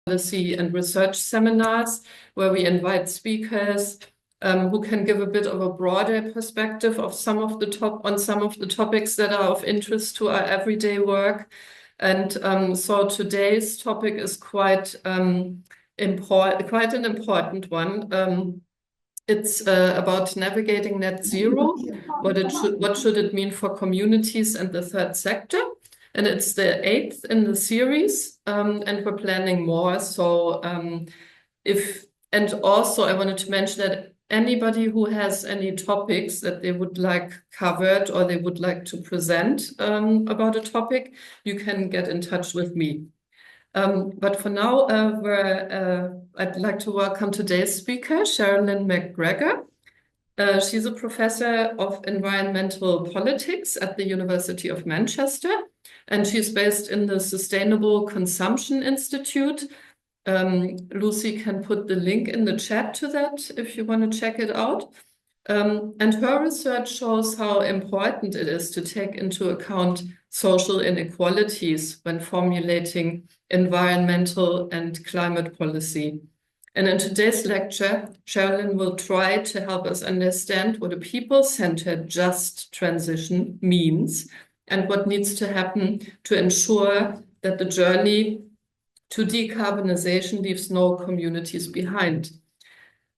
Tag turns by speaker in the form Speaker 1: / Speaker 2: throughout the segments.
Speaker 1: policy and research seminars where we invite speakers who can give a bit of a broader perspective of some of the topics that are of interest to our everyday work. And so today's topic is quite an important one. It's about navigating net zero. What should it mean for communities and the third sector? And it's the 8th in the series, and we're planning more. So and also I wanted to mention that anybody who has any topics that they would like covered or they would like to present about a topic, you can get in touch with me. But for now, I'd like to welcome today's speaker, Sherilyn MacGregor. She's a professor of environmental politics at the University of Manchester, and she's based in the Sustainable Consumption Institute. Lucy can put the link in the chat to that if you want to check it out. And her research shows how important it is to take into account social inequalities when formulating environmental and climate policy. And in today's lecture, Sherilyn will try to help us understand what a people-centered just transition means and what needs to happen to ensure that the journey to decarbonization leaves no communities behind.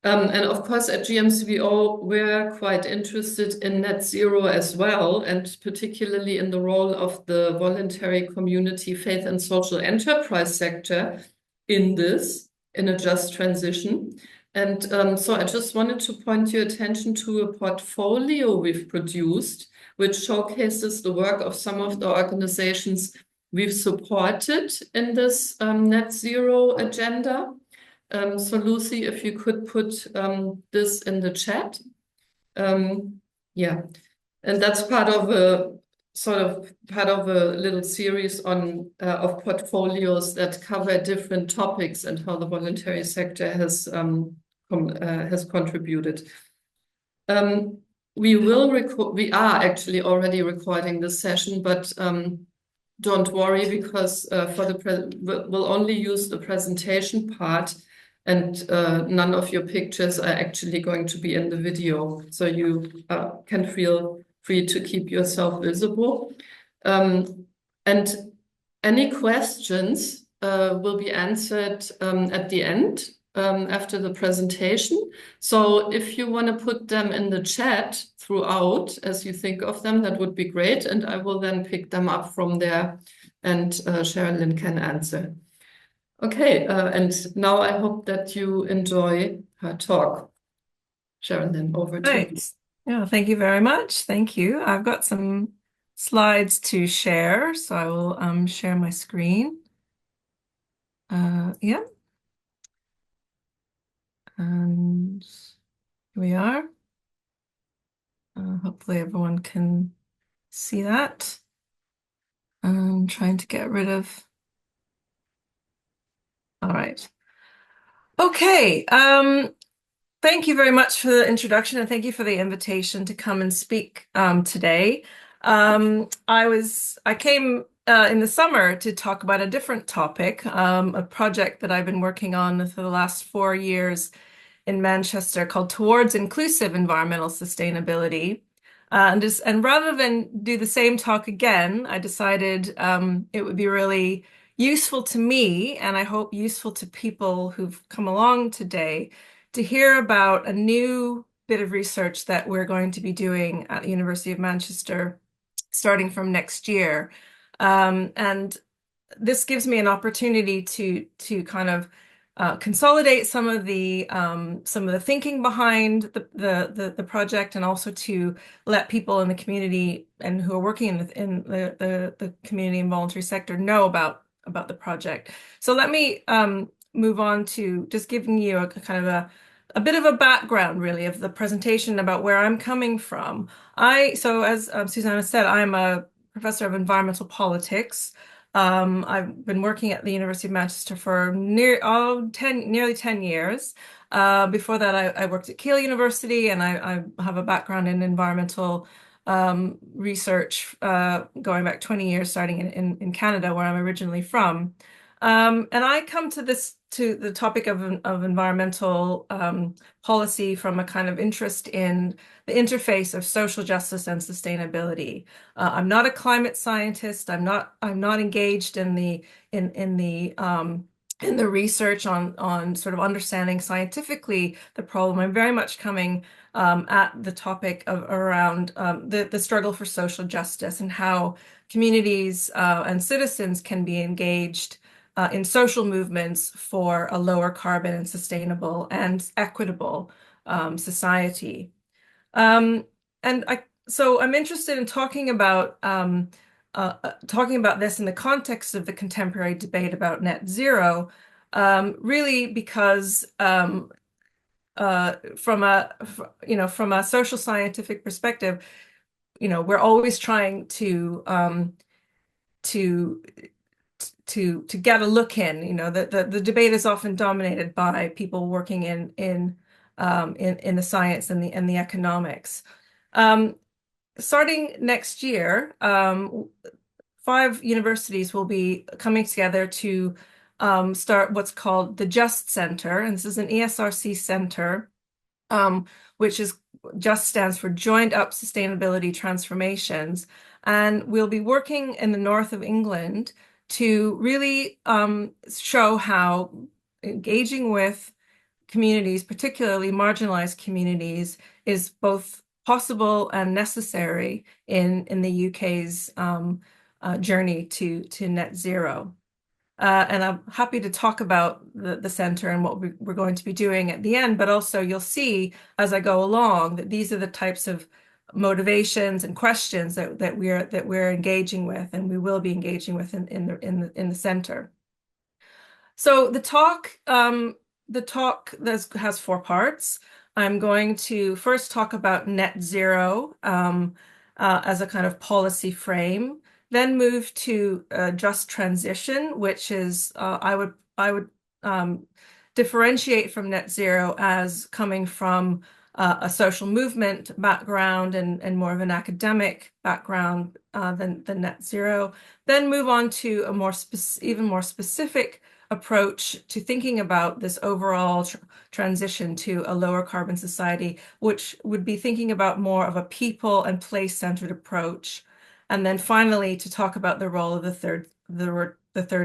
Speaker 1: And of course, at GMCVO, we're quite interested in net zero as well, and particularly in the role of the voluntary community, faith and social enterprise sector in a just transition. And so I just wanted to point your attention to a portfolio we've produced, which showcases the work of some of the organizations we've supported in this net zero agenda. So Lucy, if you could put this in the chat. Yeah, and that's part of a little series on of portfolios that cover different topics and how the voluntary sector has contributed. We are actually already recording this session, but don't worry, because we'll only use the presentation part, and none of your pictures are actually going to be in the video. So you can feel free to keep yourself visible. And any questions will be answered at the end after the presentation. So if you want to put them in the chat throughout as you think of them, that would be great. And I will then pick them up from there, and Sherilyn can answer. Okay, and now I hope that you enjoy her talk. Sherilyn, over to you.
Speaker 2: Yeah, thank you very much. Thank you. I've got some slides to share, so I will share my screen. Yeah. And here we are. Hopefully everyone can see that. I'm trying to get rid of. All right. Okay. Thank you very much for the introduction, and thank you for the invitation to come and speak today. I came in the summer to talk about a different topic, a project that I've been working on for the last 4 years in Manchester called Towards Inclusive Environmental Sustainability. And rather than do the same talk again, I decided it would be really useful to me, and I hope useful to people who've come along today, to hear about a new bit of research that we're going to be doing at the University of Manchester starting from next year. And this gives me an opportunity to kind of consolidate some of the thinking behind the project, and also to let people in the community and who are working in the community and voluntary sector know about the project. So let me move on to just giving you a kind of a bit of a background, really, of the presentation about where I'm coming from. So as Susanna said, I'm a professor of environmental politics. I've been working at the University of Manchester for nearly 10 years. Before that, I worked at Keele University, and I have a background in environmental research going back 20 years, starting in Canada, where I'm originally from. And I come to the topic of environmental policy from a kind of interest in the interface of social justice and sustainability. I'm not a climate scientist. I'm not engaged in the research on sort of understanding scientifically the problem. I'm very much coming at the topic of around the struggle for social justice and how communities and citizens can be engaged in social movements for a lower carbon and sustainable and equitable society. Um, so I'm interested in talking about this in the context of the contemporary debate about net zero, really because from a social scientific perspective, we're always trying to to get a look in. The debate is often dominated by people working in the science and the economics. Starting next year, 5 universities will be coming together to start what's called the JUST Center, and this is an ESRC center, which JUST stands for Joined Up Sustainability Transformations, and we'll be working in the north of England to really show how engaging with communities, particularly marginalized communities, is both possible and necessary in the UK's journey to net zero. And I'm happy to talk about the center and what we're going to be doing at the end, but also you'll see as I go along that these are the types of motivations and questions that we're engaging with, and we will be engaging with in the center. So the talk has 4 parts. I'm going to first talk about net zero as a kind of policy frame, then move to just transition, which is I would differentiate from net zero as coming from a social movement background and more of an academic background than net zero. Then move on to a even more specific approach to thinking about this overall transition to a lower carbon society, which would be thinking about more of a people and place-centered approach. And then finally, to talk about the role of the third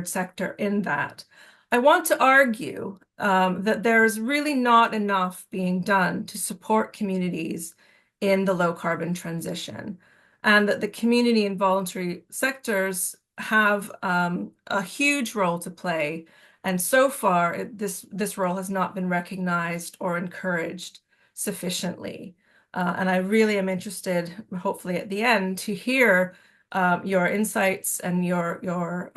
Speaker 2: sector in that. I want to argue that there's really not enough being done to support communities in the low carbon transition, and that the community and voluntary sectors have a huge role to play. And so far, this role has not been recognized or encouraged sufficiently. And I really am interested, hopefully at the end, to hear your insights and your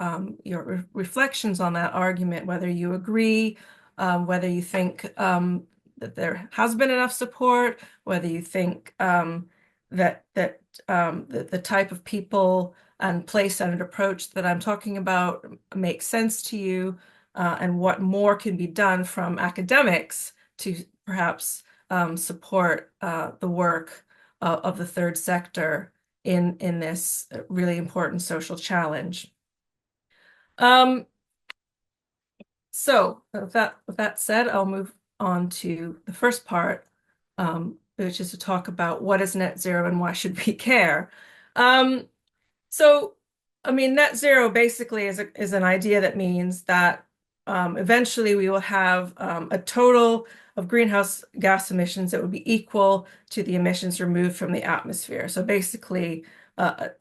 Speaker 2: reflections on that argument, whether you agree, whether you think that there has been enough support, whether you think that the type of people and place-centered approach that I'm talking about makes sense to you, and what more can be done from academics to perhaps support the work of the third sector in this really important social challenge. So with that said, I'll move on to the first part, which is to talk about what is net zero and why should we care. So, I mean, net zero basically is an idea that means that eventually we will have a total of greenhouse gas emissions that would be equal to the emissions removed from the atmosphere. So basically,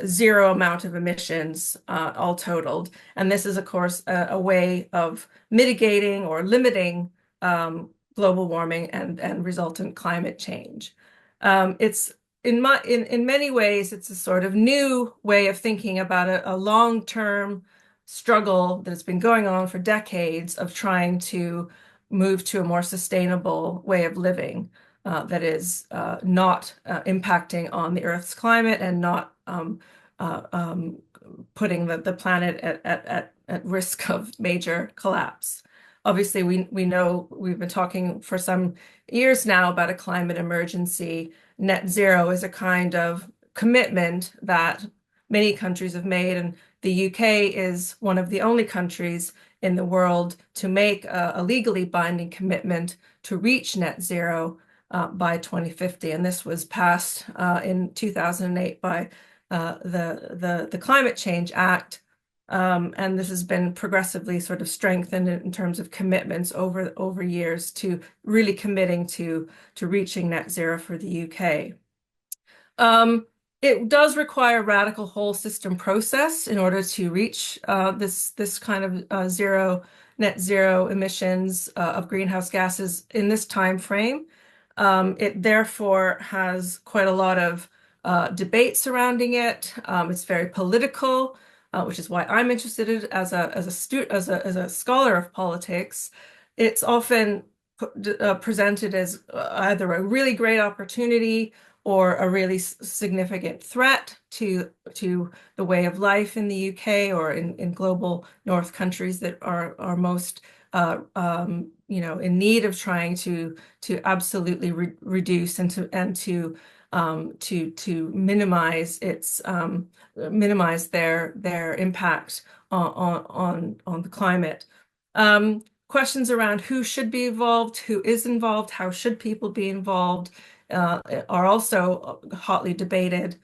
Speaker 2: zero amount of emissions all totaled. And this is, of course, a way of mitigating or limiting global warming and resultant climate change. It's in many ways, it's a sort of new way of thinking about a long-term struggle that has been going on for decades of trying to move to a more sustainable way of living that is not impacting on the Earth's climate and not putting the planet at risk of major collapse. Obviously, we know we've been talking for some years now about a climate emergency. Net zero is a kind of commitment that many countries have made, and The UK is one of the only countries in the world to make a legally binding commitment to reach net zero by 2050. And this was passed in 2008 by the Climate Change Act. And this has been progressively sort of strengthened in terms of commitments over years to really committing to reaching net zero for the UK. It does require a radical whole system process in order to reach this kind of net zero emissions of greenhouse gases in this time frame. It therefore has quite a lot of debate surrounding it. It's very political, which is why I'm interested in it as a scholar of politics. It's often presented as either a really great opportunity or a really significant threat to the way of life in the UK or in global North countries that are most in need of trying to absolutely reduce and to minimize their impact on the climate. Questions around who should be involved, who is involved, how should people be involved, are also hotly debated.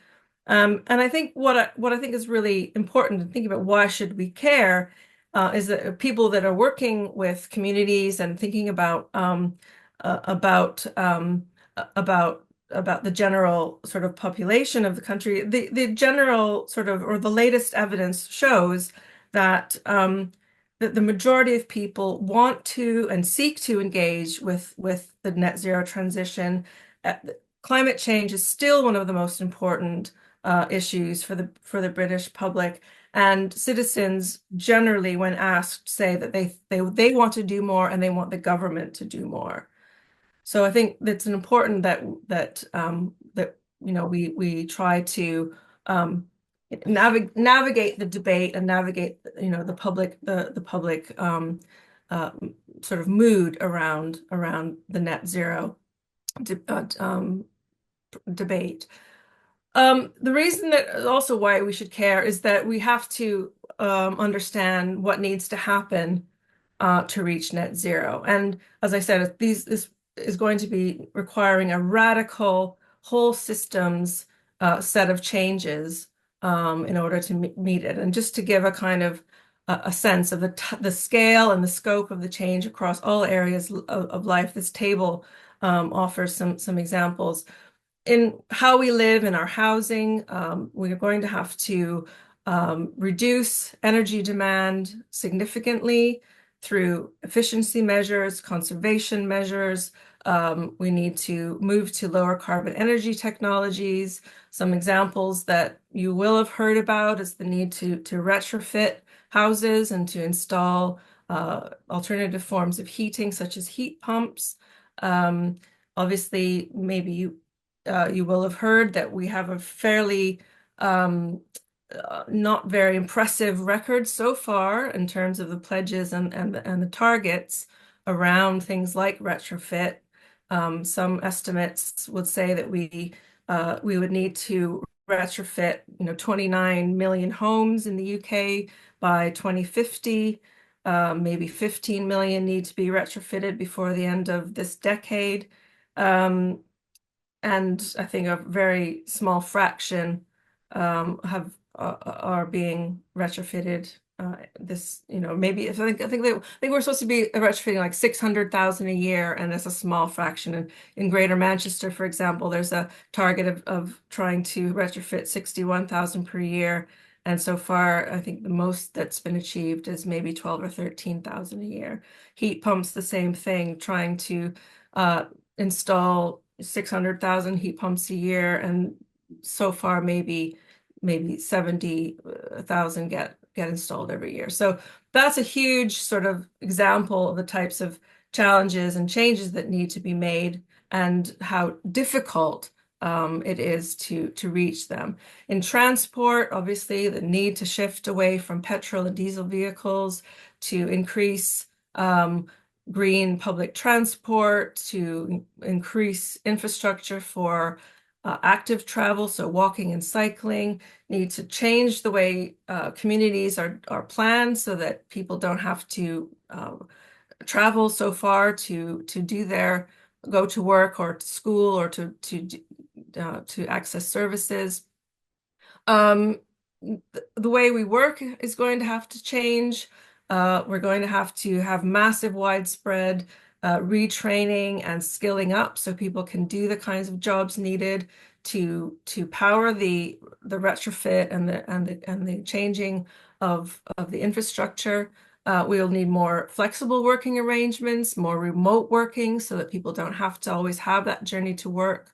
Speaker 2: And I think what I think is really important to think about why should we care is that people that are working with communities and thinking about the general sort of population of the country, the general sort of or the latest evidence shows that that the majority of people want to and seek to engage with the net zero transition. Climate change is still one of the most important issues for the British public, and citizens generally, when asked, say that they want to do more and they want the government to do more. So I think that's important that we try to navigate the debate and navigate the public sort of mood around the net zero debate. The reason that also why we should care is that we have to understand what needs to happen to reach net zero. And as I said, this is going to be requiring a radical whole systems set of changes in order to meet it. And just to give a kind of a sense of the scale and the scope of the change across all areas of life, this table offers some examples. In how we live in our housing, we are going to have to reduce energy demand significantly through efficiency measures, conservation measures. We need to move to lower carbon energy technologies. Some examples that you will have heard about is the need to retrofit houses and to install alternative forms of heating, such as heat pumps. Obviously, maybe you will have heard that we have a fairly not very impressive record so far in terms of the pledges and the targets around things like retrofit. Some estimates would say that we would need to retrofit 29 million homes in the UK by 2050. Maybe 15 million need to be retrofitted before the end of this decade. And I think a very small fraction are being retrofitted. Maybe I think we're supposed to be retrofitting like 600,000 a year, and it's a small fraction. And in Greater Manchester, for example, there's a target of trying to retrofit 61,000 per year. And so far, I think the most that's been achieved is maybe 12 or 13,000 a year. Heat pumps, the same thing, trying to install 600,000 heat pumps a year, and so far maybe 70,000 get installed every year. So that's a huge sort of example of the types of challenges and changes that need to be made and how difficult it is to reach them. In transport, obviously, the need to shift away from petrol and diesel vehicles, to increase green public transport, to increase infrastructure for active travel, so walking and cycling, need to change the way communities are planned so that people don't have to travel so far to go to work or to school or to access services. The way we work is going to have to change. We're going to have massive, widespread retraining and skilling up so people can do the kinds of jobs needed to power the retrofit and the changing of the infrastructure. We'll need more flexible working arrangements, more remote working so that people don't have to always have that journey to work.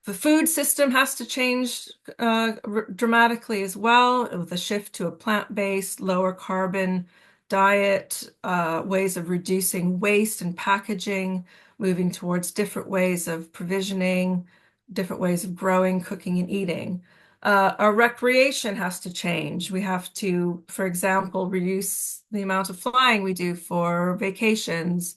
Speaker 2: The food system has to change dramatically as well, with a shift to a plant-based, lower carbon diet, ways of reducing waste and packaging, moving towards different ways of provisioning, different ways of growing, cooking, and eating. Our recreation has to change. We have to, for example, reduce the amount of flying we do for vacations.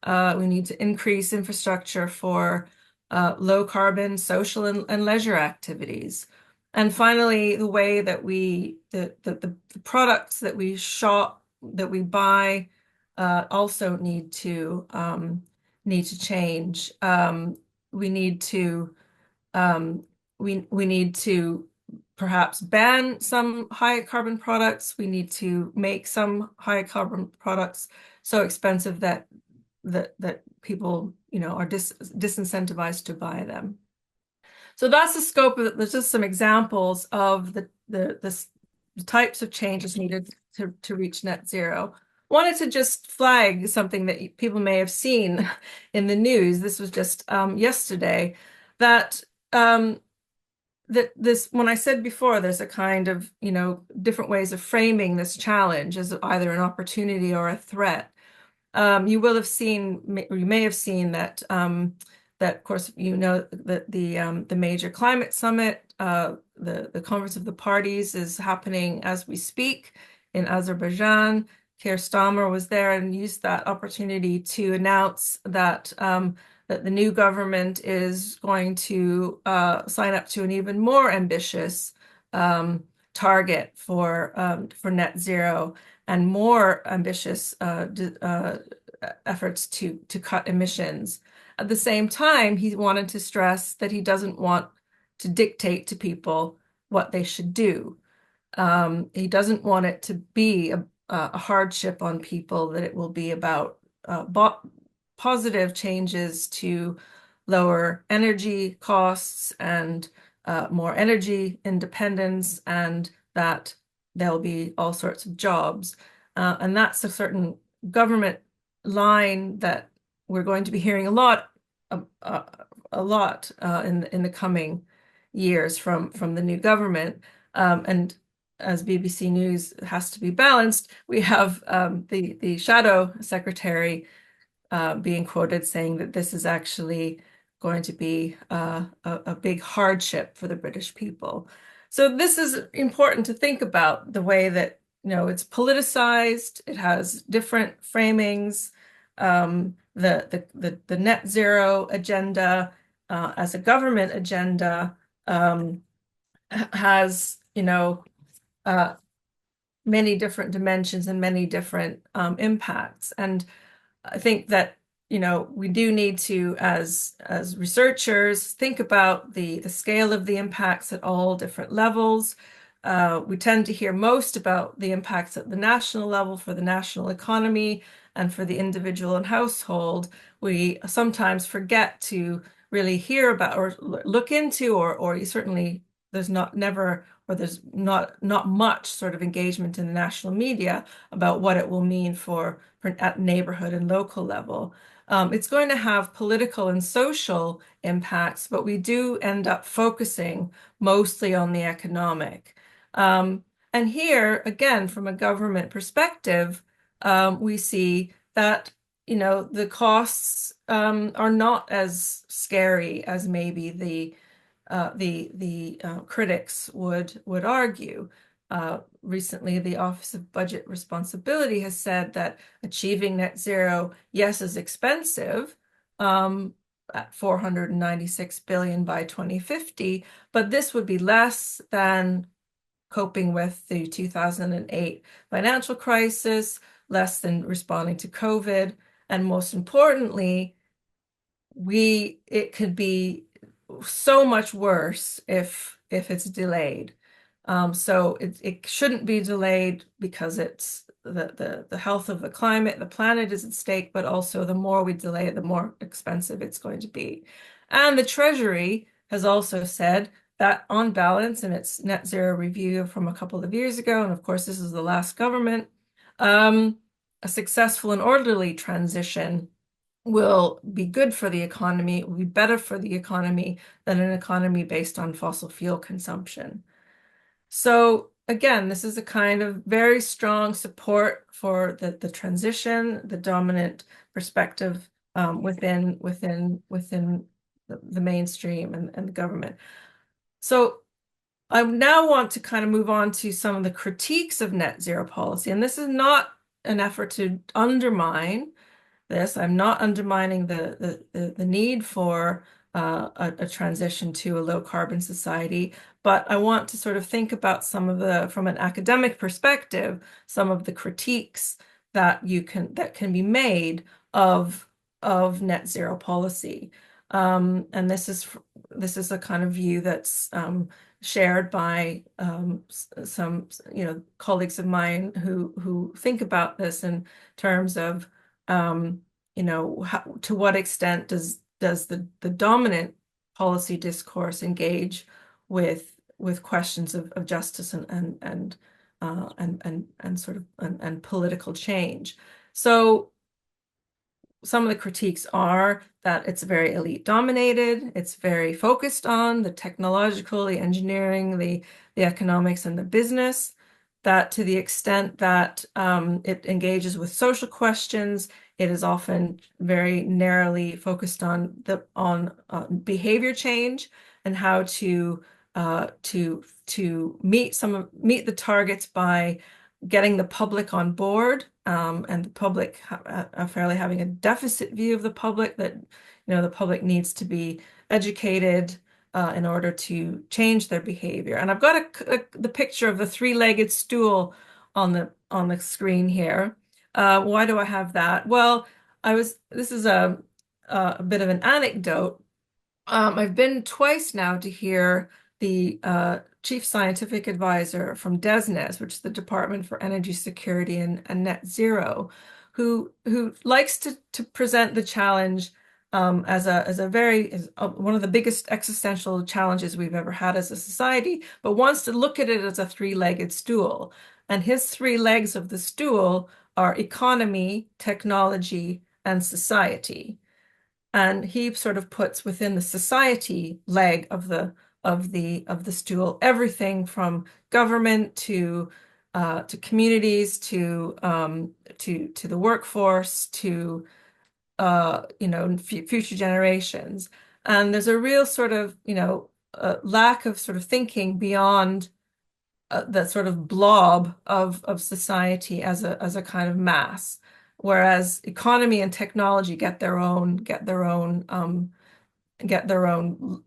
Speaker 2: We need to increase infrastructure for low carbon social and leisure activities. And finally, the way that the products that we shop, that we buy, also need to change. We need to we need to perhaps ban some high carbon products. We need to make some high carbon products so expensive that people, are disincentivized to buy them. So that's the scope of it. There's just some examples of the types of changes needed to reach net zero. Wanted to just flag something that people may have seen in the news. This was just yesterday, that when I said before, there's a kind of, different ways of framing this challenge as either an opportunity or a threat. You will have seen, or you may have seen that that of course that the major climate summit, the Conference of the Parties, is happening as we speak in Azerbaijan. Keir Starmer was there and used that opportunity to announce that that the new government is going to sign up to an even more ambitious target for net zero, and more ambitious efforts to cut emissions. At the same time, he wanted to stress that he doesn't want to dictate to people what they should do. He doesn't want it to be a hardship on people, that it will be about positive changes to lower energy costs and more energy independence, and that there'll be all sorts of jobs. And that's a certain government line that we're going to be hearing a lot in the coming years from the new government. And as BBC News has to be balanced, we have the shadow secretary being quoted saying that this is actually going to be a big hardship for the British people. So this is important to think about, the way that, it's politicized, it has different framings. The net zero agenda as a government agenda has, many different dimensions and many different impacts. And I think that, we do need to, as researchers, think about the scale of the impacts at all different levels. We tend to hear most about the impacts at the national level for the national economy and for the individual and household. We sometimes forget to really hear about or look into, or certainly there's not much sort of engagement in the national media about what it will mean for at neighborhood and local level. It's going to have political and social impacts, but we do end up focusing mostly on the economic. And here, again, from a government perspective, we see that, the costs are not as scary as maybe the critics would argue. Recently, the Office of Budget Responsibility has said that achieving net zero, yes, is expensive, at 496 billion by 2050, but this would be less than coping with the 2008 financial crisis, less than responding to COVID, and most importantly, it could be so much worse if it's delayed. So it shouldn't be delayed because it's the health of the climate, the planet is at stake, but also the more we delay it, the more expensive it's going to be. And the Treasury has also said that on balance in its net zero review from a couple of years ago, and of course this is the last government, a successful and orderly transition will be good for the economy, it will be better for the economy than an economy based on fossil fuel consumption. So again, this is a kind of very strong support for the transition, the dominant perspective within the mainstream and the government. So I now want to kind of move on to some of the critiques of net zero policy. And this is not an effort to undermine this. I'm not undermining the need for a transition to a low carbon society, but I want to sort of think about some of from an academic perspective, some of the critiques that can be made of net zero policy. And this is a kind of view that's shared by some colleagues of mine who think about this in terms of to what extent does the dominant policy discourse engage with questions of justice and sort of and political change. So some of the critiques are that it's very elite dominated, it's very focused on the technological, the engineering, the economics and the business, that to the extent that it engages with social questions, it is often very narrowly focused on behavior change and how to meet the targets by getting the public on board, and the public fairly having a deficit view of the public, that the public needs to be educated in order to change their behavior. And I've got the picture of the three-legged stool on the screen here. Why do I have that? Well, this is a bit of an anecdote. I've been twice now to hear the chief scientific advisor from DESNZ, which is the Department for Energy Security and Net Zero, who likes to present the challenge as one of the biggest existential challenges we've ever had as a society, but wants to look at it as a three-legged stool. And his three legs of the stool are economy, technology, and society. And he sort of puts within the society leg of the stool everything from government to communities to the workforce to future generations. And there's a real sort of lack of sort of thinking beyond the sort of blob of society as a kind of mass, whereas economy and technology get their own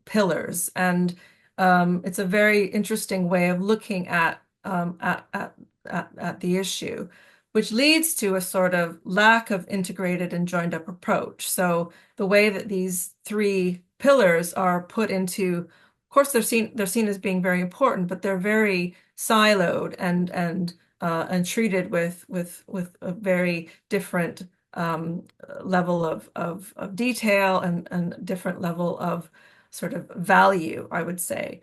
Speaker 2: pillars. And it's a very interesting way of looking at the issue, which leads to a sort of lack of integrated and joined up approach. So the way that these three pillars are put into, of course, they're seen as being very important, but they're very siloed and treated with a very different level of detail and different level of sort of value, I would say.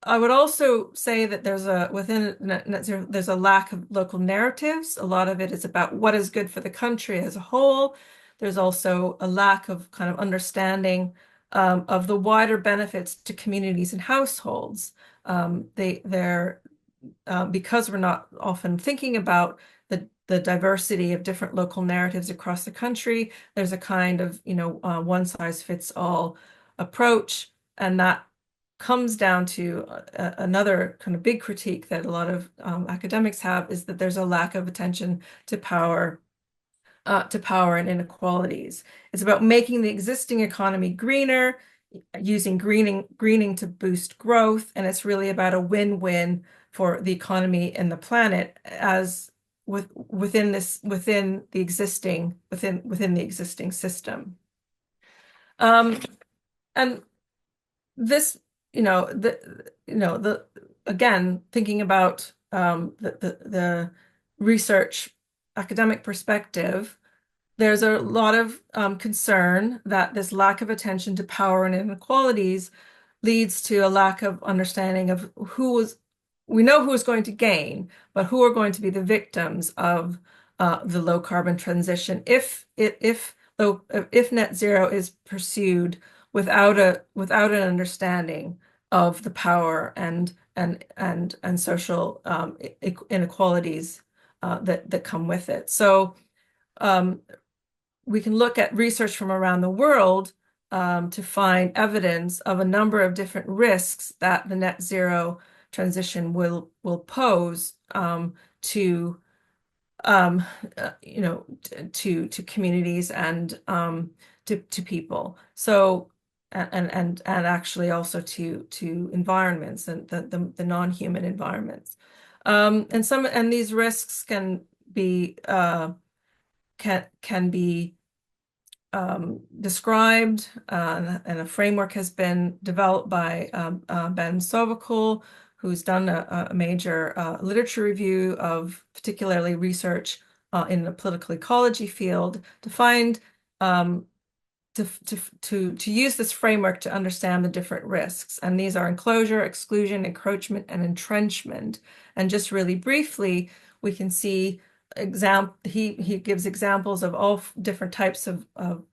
Speaker 2: I would also say that within net zero, there's a lack of local narratives. A lot of it is about what is good for the country as a whole. There's also a lack of kind of understanding of the wider benefits to communities and households. Because we're not often thinking about the diversity of different local narratives across the country, there's a kind of one size fits all approach, and that comes down to another kind of big critique that a lot of academics have, is that there's a lack of attention to power to power and inequalities. It's about making the existing economy greener, using greening to boost growth, and it's really about a win-win for the economy and the planet as within the existing system. And this, again, thinking about the research academic perspective, there's a lot of concern that this lack of attention to power and inequalities leads to a lack of understanding of we know who is going to gain, but who are going to be the victims of the low carbon transition if net zero is pursued without an understanding of the power and social inequalities that come with it. So we can look at research from around the world to find evidence of a number of different risks that the net zero transition will pose to to communities and to people. So and actually also to environments and the non-human environments. And these risks can be described, and a framework has been developed by Ben Sovokul, who's done a major literature review of particularly research in the political ecology field to find to use this framework to understand the different risks. And these are enclosure, exclusion, encroachment, and entrenchment. And just really briefly, we can see he gives examples of all different types of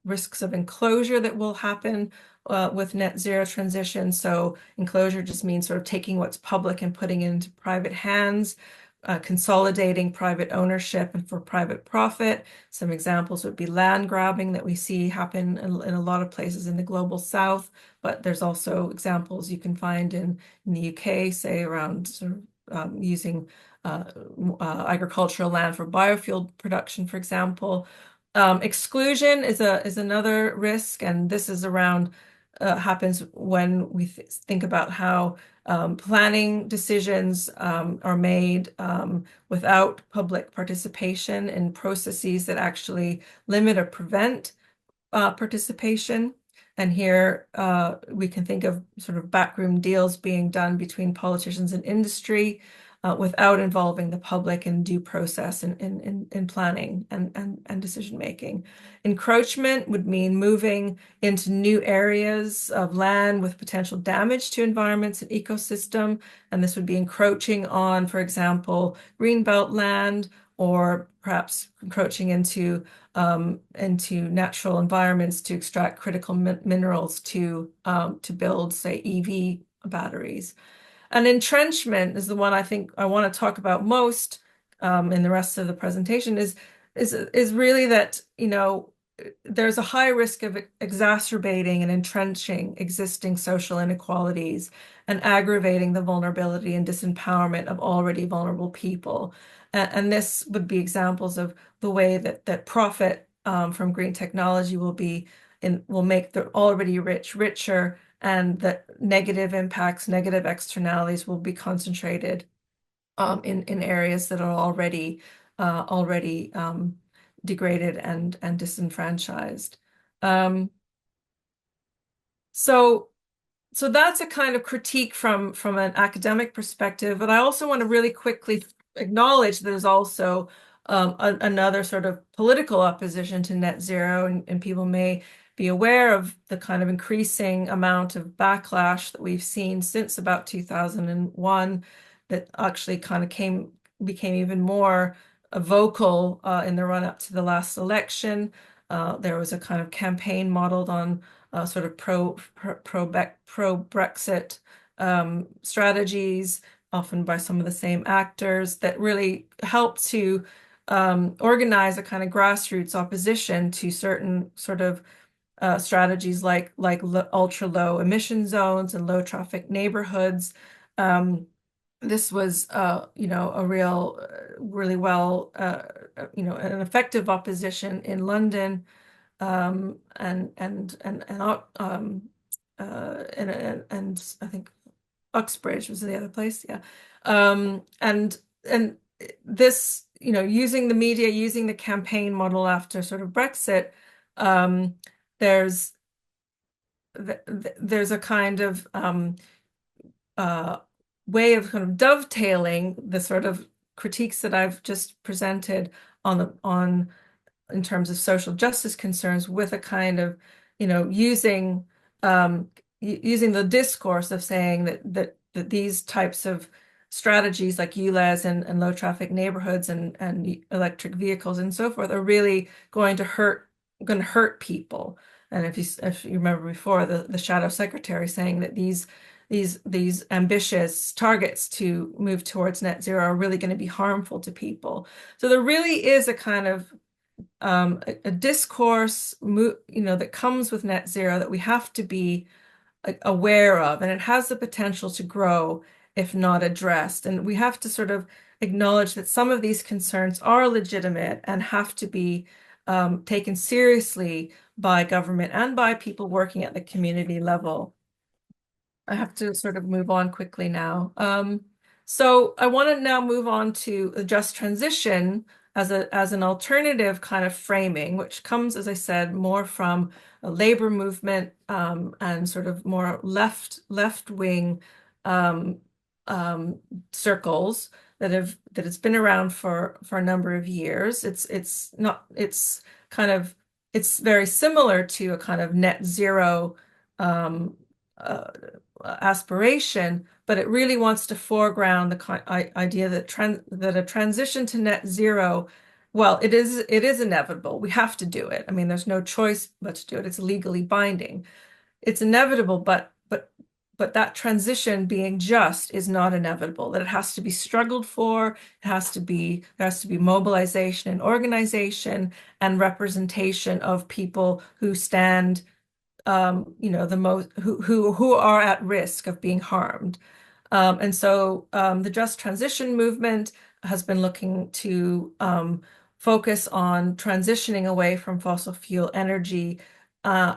Speaker 2: risks of enclosure that will happen with net zero transition. So enclosure just means sort of taking what's public and putting it into private hands, consolidating private ownership and for private profit. Some examples would be land grabbing that we see happen in a lot of places in the global south, but there's also examples you can find in the UK, say around sort of using agricultural land for biofuel production, for example. Exclusion is another risk, and this is around happens when we think about how planning decisions are made without public participation in processes that actually limit or prevent participation. And here we can think of sort of backroom deals being done between politicians and industry without involving the public in due process in planning and decision making. Encroachment would mean moving into new areas of land with potential damage to environments and ecosystem. And this would be encroaching on, for example, greenbelt land, or perhaps encroaching into natural environments to extract critical minerals to build, say, EV batteries. And entrenchment is the one I think I want to talk about most in the rest of the presentation is really that, there's a high risk of exacerbating and entrenching existing social inequalities and aggravating the vulnerability and disempowerment of already vulnerable people. And this would be examples of the way that profit from green technology will make the already rich richer, and that negative impacts, negative externalities will be concentrated in areas that are already degraded and disenfranchised. So that's a kind of critique from an academic perspective, but I also want to really quickly acknowledge there's also another sort of political opposition to net zero, and people may be aware of the kind of increasing amount of backlash that we've seen since about 2001 that actually kind of became even more vocal in the run-up to the last election. There was a kind of campaign modeled on sort of pro-Brexit strategies, often by some of the same actors, that really helped to organize a kind of grassroots opposition to certain sort of strategies like ultra low emission zones and low traffic neighborhoods. This was, a really well an effective opposition in London, and I think Uxbridge was the other place, yeah. And this, using the media, using the campaign model after sort of Brexit, um, there's there's a kind of uh, way of kind of dovetailing the sort of critiques that I've just presented on in terms of social justice concerns with a kind of, using the discourse of saying that these types of strategies like ULEZ and low traffic neighborhoods and electric vehicles and so forth are really going to hurt people. And if you remember before, the shadow secretary saying that these ambitious targets to move towards net zero are really going to be harmful to people. So there really is a kind of a discourse, that comes with net zero that we have to be aware of, and it has the potential to grow if not addressed. And we have to sort of acknowledge that some of these concerns are legitimate and have to be taken seriously by government and by people working at the community level. I have to sort of move on quickly now. So I want to now move on to a just transition as an alternative kind of framing, which comes, as I said, more from a labor movement and sort of more left wing circles that it's been around for a number of years. It's very similar to a kind of net zero um, uh, aspiration, but it really wants to foreground the idea that a transition to net zero, well, it is inevitable. We have to do it. I mean, there's no choice but to do it. It's legally binding. It's inevitable, but that transition being just is not inevitable. That it has to be struggled for. There has to be mobilization and organization and representation of people who stand the most who are at risk of being harmed. And so the Just Transition movement has been looking to focus on transitioning away from fossil fuel energy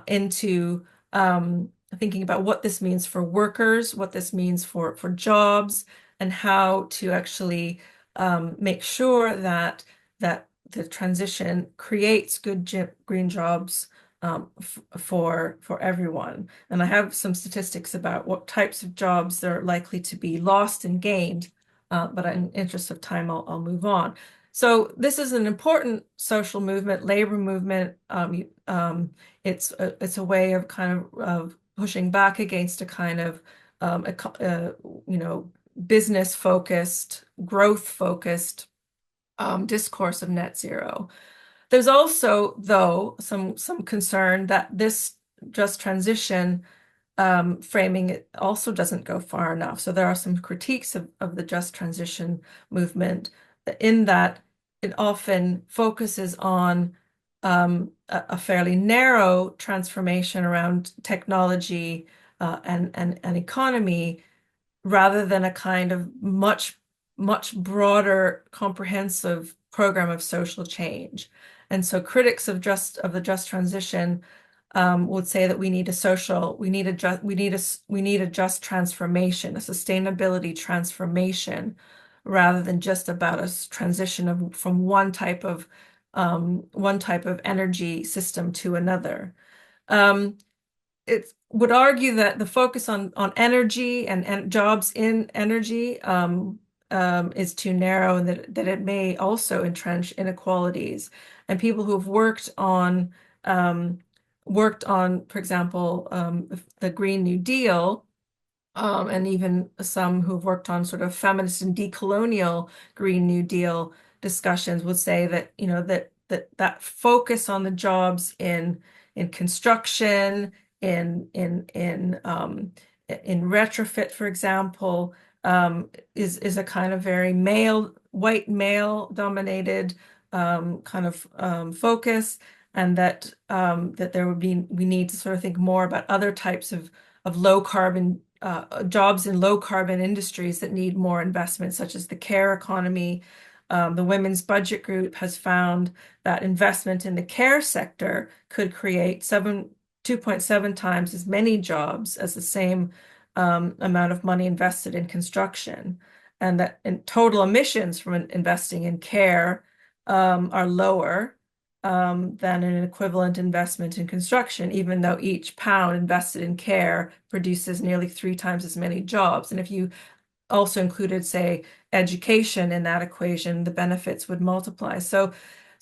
Speaker 2: into thinking about what this means for workers, what this means for jobs, and how to actually make sure that the transition creates good green jobs for everyone. And I have some statistics about what types of jobs are likely to be lost and gained, but in interest of time, I'll move on. So this is an important social movement, labor movement. It's a way of kind of pushing back against a kind of business focused, growth focused discourse of net zero. There's also, though, some concern that this just transition framing it also doesn't go far enough. So there are some critiques of the just transition movement in that it often focuses on a fairly narrow transformation around technology and economy, rather than a kind of much broader, comprehensive program of social change. And so critics of the just transition would say that we need a just transformation, a sustainability transformation, rather than just about a transition from one type of energy system to another. It would argue that the focus on energy and jobs in energy is too narrow, and that it may also entrench inequalities. And people who've worked on, for example, the Green New Deal, and even some who've worked on sort of feminist and decolonial Green New Deal discussions would say that, that focus on the jobs in construction, in retrofit, for example, is a kind of very white male dominated kind of focus, and that we need to sort of think more about other types of low carbon jobs in low carbon industries that need more investment, such as the care economy, The Women's Budget Group has found that investment in the care sector could create 2.7 times as many jobs as the same amount of money invested in construction, and that in total emissions from investing in care are lower than an equivalent investment in construction, even though each pound invested in care produces nearly 3 times as many jobs. And if you also included, say, education in that equation, the benefits would multiply. So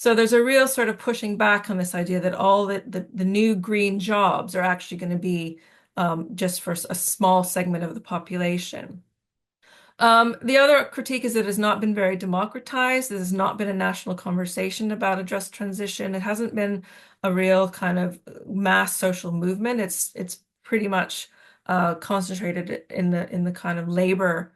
Speaker 2: there's a real sort of pushing back on this idea that all the new green jobs are actually going to be just for a small segment of the population. The other critique is that it has not been very democratized. There has not been a national conversation about a just transition. It hasn't been a real kind of mass social movement. It's pretty much concentrated in the kind of labor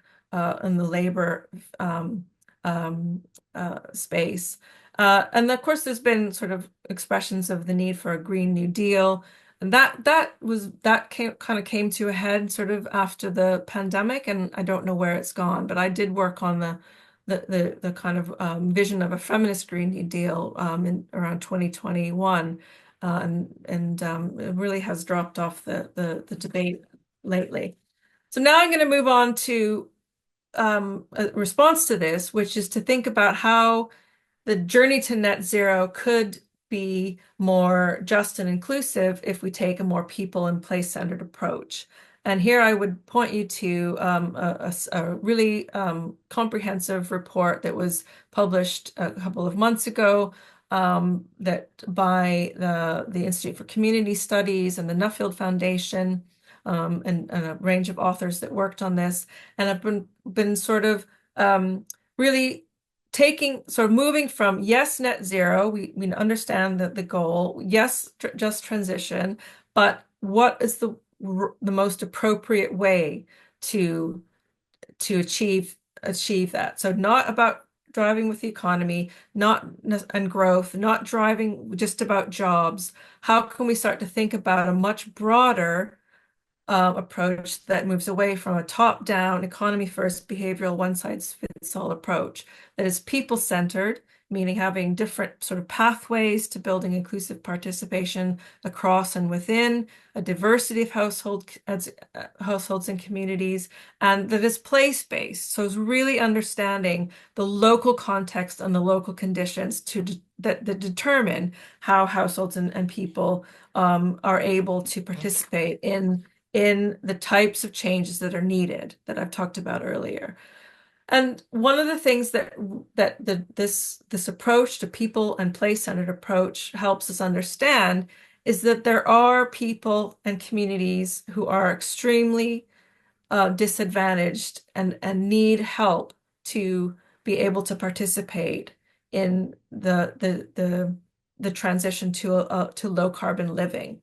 Speaker 2: space. And of course, there's been sort of expressions of the need for a Green New Deal. And that came to a head sort of after the pandemic, and I don't know where it's gone. But I did work on the kind of vision of a feminist Green New Deal in around 2021, and it really has dropped off the debate lately. So now I'm going to move on to a response to this, which is to think about how the journey to net zero could be more just and inclusive if we take a more people and place-centered approach. And here I would point you to a really comprehensive report that was published a couple of months ago that by the Institute for Community Studies and the Nuffield Foundation, and a range of authors that worked on this, and have been sort of really moving from yes, net zero, we understand that the goal, yes, just transition, but what is the most appropriate way to achieve that? So not about driving with the economy, and growth, not driving just about jobs. How can we start to think about a much broader approach that moves away from a top-down, economy-first, behavioral, one-size-fits-all approach that is people-centered, meaning having different sort of pathways to building inclusive participation across and within a diversity of households and communities, and that is place-based. So it's really understanding the local context and the local conditions that determine how households and people are able to participate in the types of changes that are needed that I've talked about earlier. And one of the things that this approach to people and place-centered approach helps us understand is that there are people and communities who are extremely disadvantaged and need help to be able to participate in the transition to low carbon living.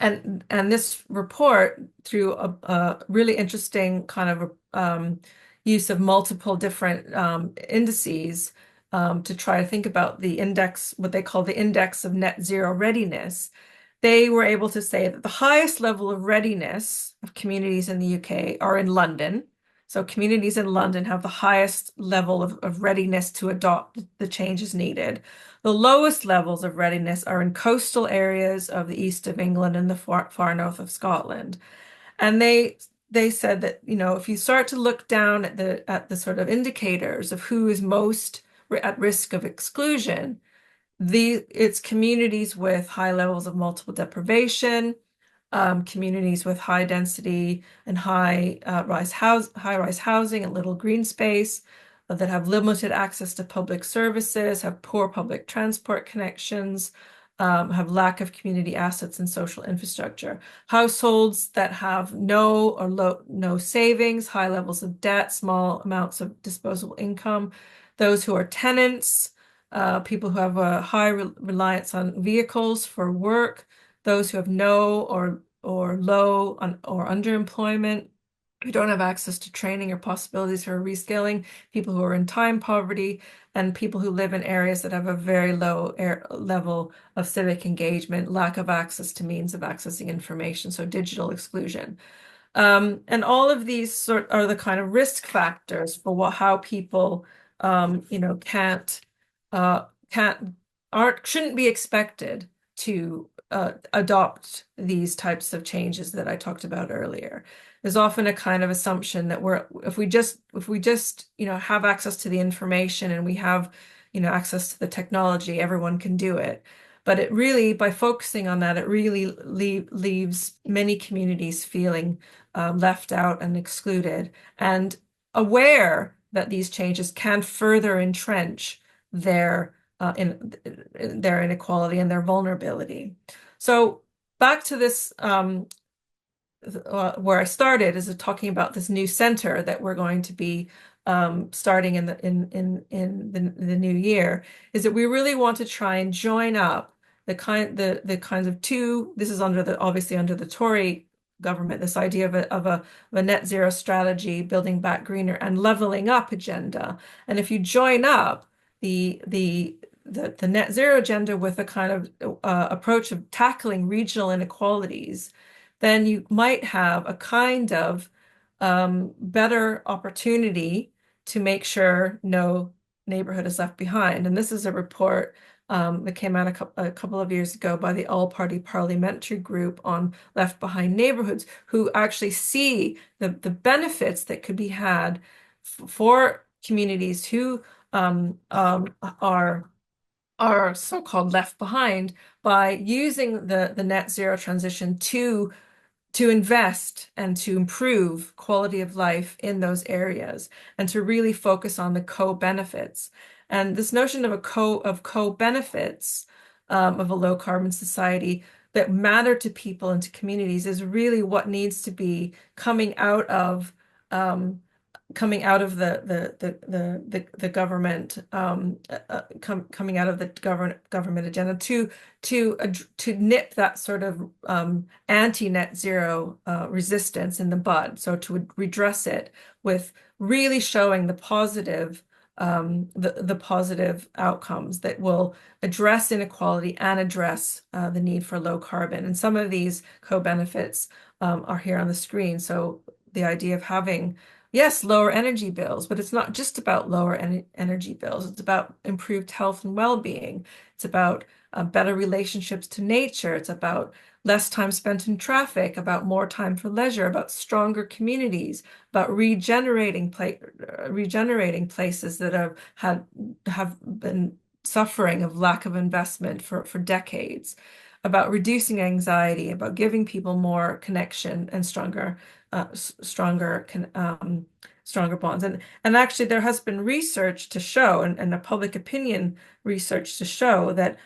Speaker 2: And this report, through a really interesting kind of use of multiple different indices to try to think about the index, what they call the index of net zero readiness, they were able to say that the highest level of readiness of communities in the UK are in London. So communities in London have the highest level of readiness to adopt the changes needed. The lowest levels of readiness are in coastal areas of the east of England and the far north of Scotland. And they said that, if you start to look down at the sort of indicators of who is most at risk of exclusion, it's communities with high levels of multiple deprivation, communities with high density and high-rise housing and little green space, that have limited access to public services, have poor public transport connections, have lack of community assets and social infrastructure. Households that have no savings, high levels of debt, small amounts of disposable income. Those who are tenants, people who have a high reliance on vehicles for work, those who have no or low or underemployment, who don't have access to training or possibilities for reskilling, people who are in time poverty, and people who live in areas that have a very low level of civic engagement, lack of access to means of accessing information, so digital exclusion. And all of these are the kind of risk factors for how people can't shouldn't be expected to adopt these types of changes that I talked about earlier. There's often a kind of assumption that if we just have access to the information and we have access to the technology, everyone can do it. But it really, by focusing on that, it really leaves many communities feeling left out and excluded, and aware that these changes can further entrench their their inequality and their vulnerability. So back to this, where I started, is talking about this new center that we're going to be starting in the new year. Is that we really want to try and join up the kinds of two. This is obviously under the Tory government, this idea of a net zero strategy, building back greener, and leveling up agenda. And if you join up the net zero agenda with a kind of approach of tackling regional inequalities, then you might have a kind of better opportunity to make sure no neighborhood is left behind. And this is a report that came out a couple of years ago by the All-Party Parliamentary Group on Left Behind Neighborhoods, who actually see the benefits that could be had for communities who are so-called left behind, by using the net zero transition to invest and to improve quality of life in those areas, and to really focus on the co-benefits. And this notion of co-benefits of a low carbon society that matter to people and to communities is really what needs to be coming out of the government, coming out of the government agenda to nip that sort of anti-net zero resistance in the bud. So to redress it with really showing the positive outcomes that will address inequality and address the need for low carbon. And some of these co-benefits are here on the screen. So the idea of having, yes, lower energy bills, but it's not just about lower energy bills. It's about improved health and well-being. It's about better relationships to nature. It's about less time spent in traffic, about more time for leisure, about stronger communities, about regenerating places that have been suffering of lack of investment for decades, about reducing anxiety, about giving people more connection and stronger bonds. And actually there has been research to show, and a public opinion research to show that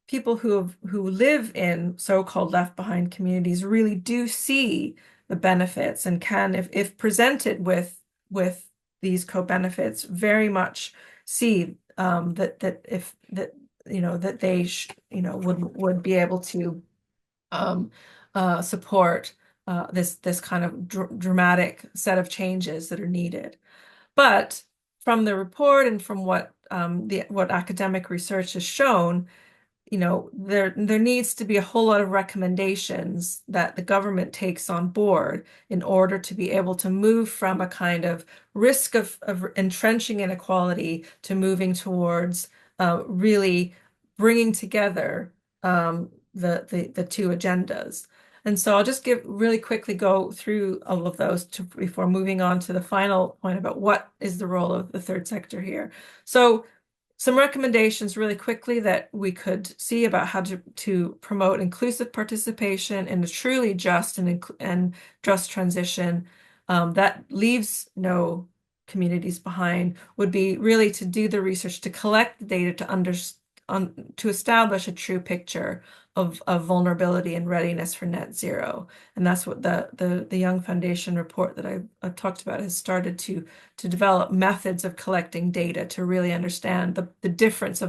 Speaker 2: people who live in so-called left behind communities really do see the benefits, and can, if presented with these co-benefits, very much see that they would be able to support this kind of dramatic set of changes that are needed. But from the report and from what academic research has shown, there needs to be a whole lot of recommendations that the government takes on board in order to be able to move from a kind of risk of entrenching inequality to moving towards really bringing together the two agendas. And so I'll just really quickly go through all of those before moving on to the final point about what is the role of the third sector here. So some recommendations really quickly that we could see about how to promote inclusive participation in a truly just and just transition that leaves no communities behind, would be really to do the research, to collect the data, to establish a true picture of vulnerability and readiness for net zero. And that's what the Young Foundation report that I've talked about has started to develop methods of collecting data to really understand the difference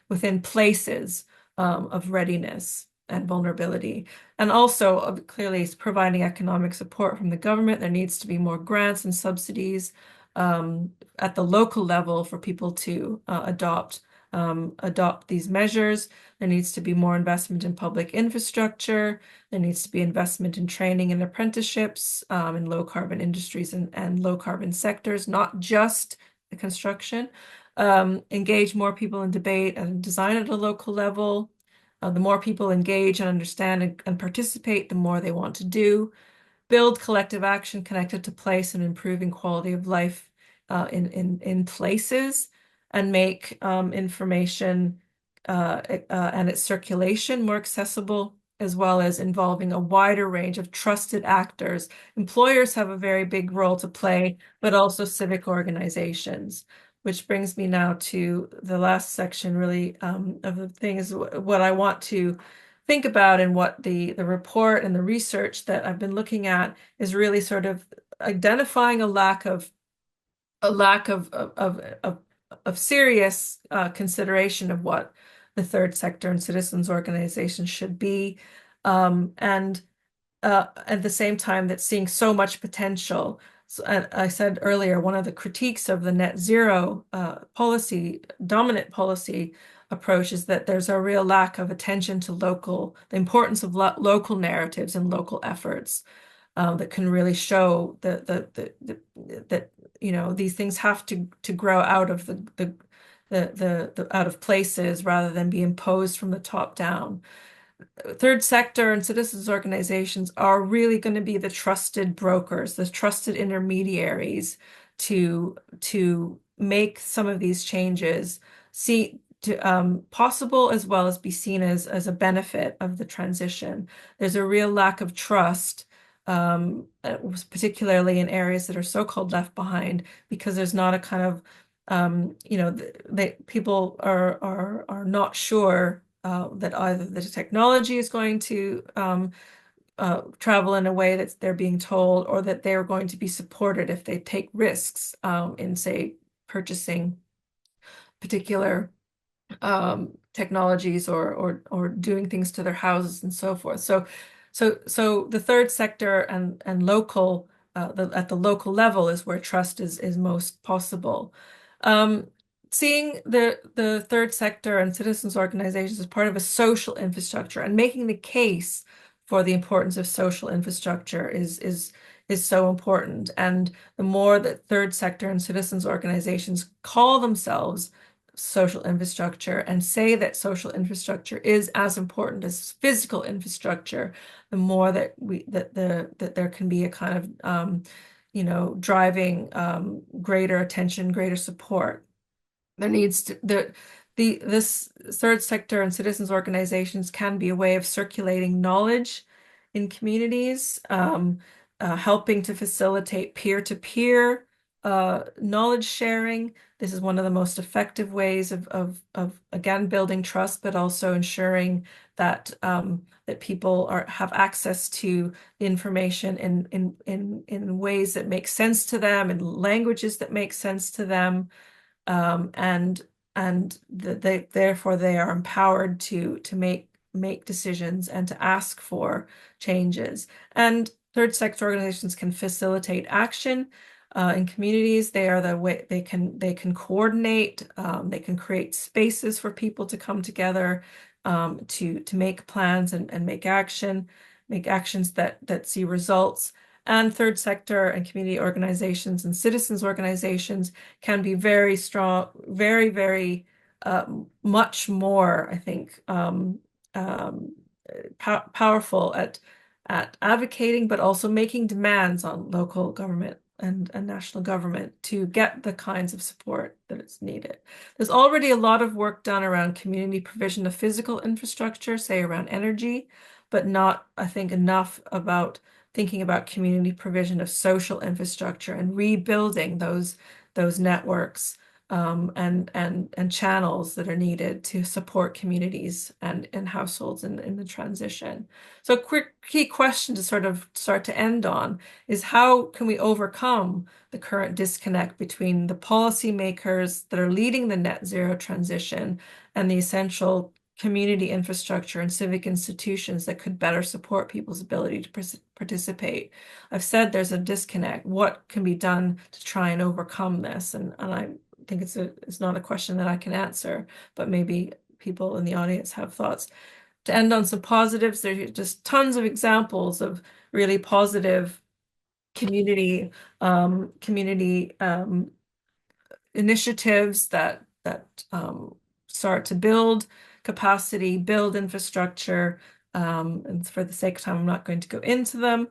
Speaker 2: within places of readiness and vulnerability. And also clearly providing economic support from the government. There needs to be more grants and subsidies at the local level for people to adopt adopt these measures. There needs to be more investment in public infrastructure. There needs to be investment in training and apprenticeships in low carbon industries and low carbon sectors, not just the construction. Engage more people in debate and design at a local level. The more people engage and understand and participate, the more they want to do. Build collective action connected to place and improving quality of life in places, and make information and its circulation more accessible, as well as involving a wider range of trusted actors. Employers have a very big role to play, but also civic organizations. Which brings me now to the last section, really, of the thing is what I want to think about, and what the report and the research that I've been looking at is really sort of identifying a lack of serious consideration of what the third sector and citizens organizations should be, and at the same time that's seeing so much potential. So, and I said earlier, one of the critiques of the net zero dominant policy approach is that there's a real lack of attention to the importance of local narratives and local efforts that can really show that these things have to grow out of the out of places rather than be imposed from the top down. Third sector and citizens organizations are really going to be the trusted brokers, the trusted intermediaries to make some of these changes possible, as well as be seen as a benefit of the transition. There's a real lack of trust, particularly in areas that are so-called left behind, because there's not a kind of people are not sure that either the technology is going to travel in a way that they're being told, or that they're going to be supported if they take risks in, say, purchasing particular technologies or doing things to their houses and so forth. So the third sector and local at the local level is where trust is most possible. Seeing the third sector and citizens organizations as part of a social infrastructure and making the case for the importance of social infrastructure is so important. And the more that third sector and citizens organizations call themselves social infrastructure and say that social infrastructure is as important as physical infrastructure, the more that there can be a kind of driving greater attention, greater support. There needs to this third sector and citizens organizations can be a way of circulating knowledge in communities, helping to facilitate peer-to-peer knowledge sharing. This is one of the most effective ways of again building trust, but also ensuring that that people have access to the information in ways that make sense to them, in languages that make sense to them. Therefore they are empowered to make decisions and to ask for changes. And third sector organizations can facilitate action in communities. They are the way they can coordinate. They can create spaces for people to come together to make plans and make actions that see results. And third sector and community organizations and citizens organizations can be very strong, very much more, I think, powerful at advocating, but also making demands on local government and national government to get the kinds of support that is needed. There's already a lot of work done around community provision of physical infrastructure, say around energy, but not, I think, enough about thinking about community provision of social infrastructure and rebuilding those networks and channels that are needed to support communities and households in the transition. So a quick key question to sort of start to end on is, how can we overcome the current disconnect between the policymakers that are leading the net zero transition and the essential community infrastructure and civic institutions that could better support people's ability to participate? I've said there's a disconnect. What can be done to try and overcome this? And I'm think it's not a question that I can answer, but maybe people in the audience have thoughts. To end on some positives, there's just tons of examples of really positive community initiatives that start to build capacity, build infrastructure. And for the sake of time, I'm not going to go into them.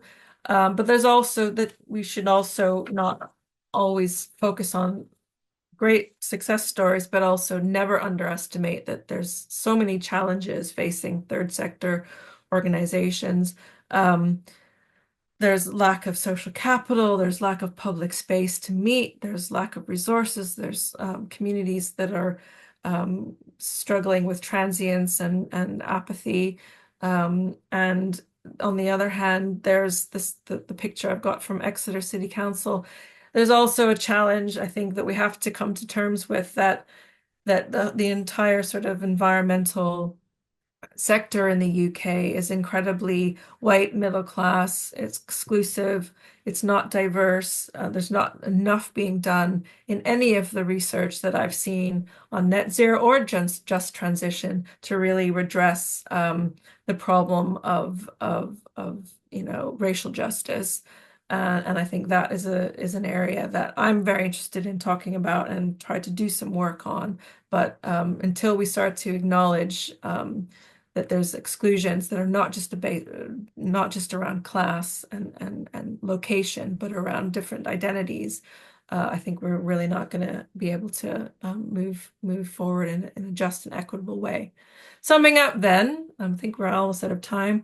Speaker 2: But there's also that we should also not always focus on great success stories, but also never underestimate that there's so many challenges facing third sector organizations. There's lack of social capital, there's lack of public space to meet, there's lack of resources, there's communities that are struggling with transience and apathy. And on the other hand, there's the picture I've got from Exeter City Council. There's also a challenge, I think, that we have to come to terms with that the entire sort of environmental sector in the UK is incredibly white, middle class, it's exclusive, it's not diverse, there's not enough being done in any of the research that I've seen on net zero or just transition to really redress the problem of racial justice. And I think that is an area that I'm very interested in talking about and try to do some work on. But until we start to acknowledge that there's exclusions that are not just around class and location, but around different identities, I think we're really not going to be able to move forward in a just and equitable way. Summing up then, I think we're almost out of time.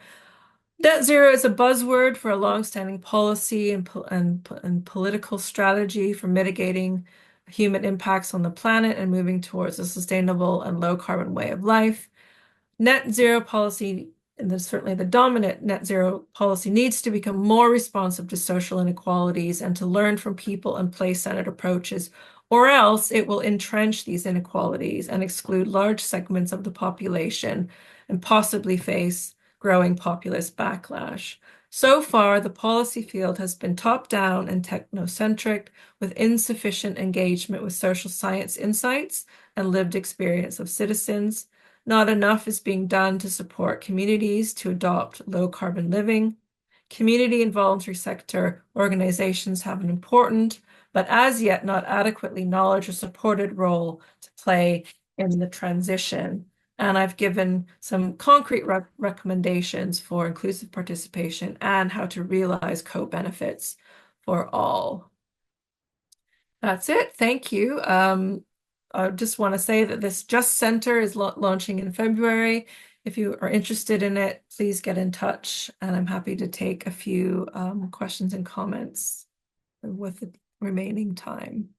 Speaker 2: Net zero is a buzzword for a long-standing policy and political strategy for mitigating human impacts on the planet and moving towards a sustainable and low-carbon way of life. Net zero policy, and certainly the dominant net zero policy, needs to become more responsive to social inequalities and to learn from people and place-centered approaches, or else it will entrench these inequalities and exclude large segments of the population and possibly face growing populist backlash. So far, the policy field has been top-down and technocentric, with insufficient engagement with social science insights and lived experience of citizens. Not enough is being done to support communities to adopt low-carbon living. Community and voluntary sector organizations have an important, but as yet not adequately knowledge or supported role to play in the transition. And I've given some concrete recommendations for inclusive participation and how to realize co-benefits for all. That's it. Thank you. I just want to say that this Just Center is launching in February. If you are interested in it, please get in touch, and I'm happy to take a few questions and comments with the remaining time.